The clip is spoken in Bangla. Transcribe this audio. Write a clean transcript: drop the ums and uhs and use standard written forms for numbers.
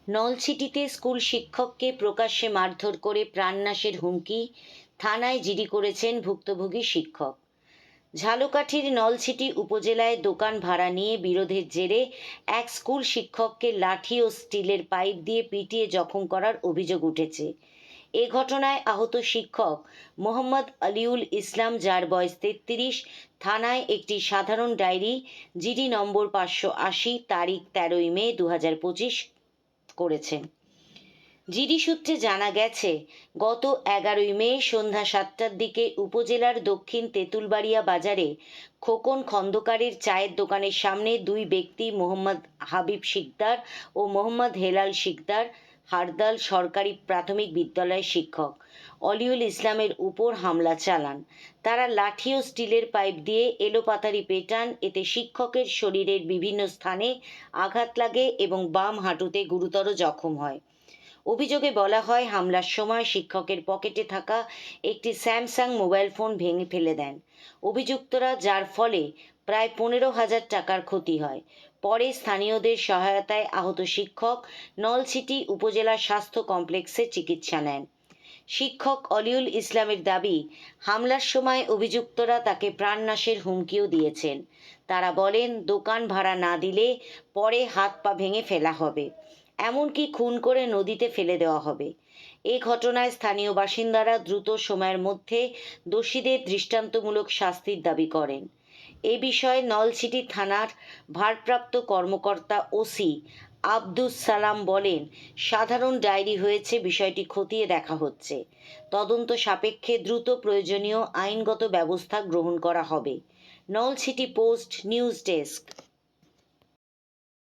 নলছিটিতে স্কুল শিক্ষককে প্রকাশ্যে মারধর করে প্রাণনাশের হুমকি, থানায় জিডি করেছেন ভুক্তভোগী শিক্ষক। ঝালকাঠির নলছিটি উপজেলায় দোকান ভাড়া নিয়ে বিরোধের জেরে এক স্কুল শিক্ষককে লাঠি ও স্টিলের পাইপ দিয়ে পিটিয়ে জখম করার অভিযোগ উঠেছে। এ ঘটনায় আহত শিক্ষক মোহাম্মদ আলিউল ইসলাম, যার বয়স ৩৩, থানায় একটি সাধারণ ডায়েরি জিডি নম্বর ৫৮০ তারিখ ১৩ই মে ২০২৫ করেছেন। জিডি সূত্রে জানা গেছে, গত ১১ই মে সন্ধ্যা ৭টার দিকে উপজেলার দক্ষিণ তেঁতুলবাড়িয়া বাজারে খোকন খন্দকারের চায়ের দোকানের সামনে দুই ব্যক্তি মোহাম্মদ হাবিব শিকদার ও মোহাম্মদ হেলাল শিকদার, হারদাল সরকারি প্রাথমিক বিদ্যালয়ের শিক্ষক, অলিউল ইসলামের উপর হামলা চালান। তারা লাঠি ও স্টিলের পাইপ দিয়ে এলোপাতাড়ি পেটান। এতে শিক্ষকের শরীরের বিভিন্ন স্থানে আঘাত লাগে এবং বাম হাঁটুতে গুরুতর জখম হয়। অভিযোগে বলা হয়, হামলার সময় শিক্ষকের পকেটে থাকা একটি স্যামসাং মোবাইল ফোন ভেঙে ফেলে দেন অভিযুক্তরা, যার ফলে প্রায় ১৫,০০০ টাকার ক্ষতি হয়। পরে স্থানীয়দের সহায়তায় আহত শিক্ষক নলছিটি উপজেলা স্বাস্থ্য কমপ্লেক্সে চিকিৎসা নেন। শিক্ষক অলিউল ইসলামের দাবি, হামলার সময় অভিযুক্তরা তাকে প্রাণনাশের হুমকিও দিয়েছেন। তারা বলেন, দোকান ভাড়া না দিলে পরে হাত পা ভেঙে ফেলা হবে, এমনকি খুন করে নদীতে ফেলে দেওয়া হবে। এ ঘটনায় স্থানীয় বাসিন্দারা দ্রুত সময়ের মধ্যে দোষীদের দৃষ্টান্তমূলক শাস্তির দাবি করেন। এ বিষয়ে নলছিটি থানার ভারপ্রাপ্ত কর্মকর্তা ওসি আব্দুস সালাম বলেন, সাধারণ ডায়েরি হয়েছে, বিষয়টি খতিয়ে দেখা হচ্ছে। তদন্ত সাপেক্ষে দ্রুত প্রয়োজনীয় আইনগত ব্যবস্থা গ্রহণ করা হবে। Nalchity post news desk.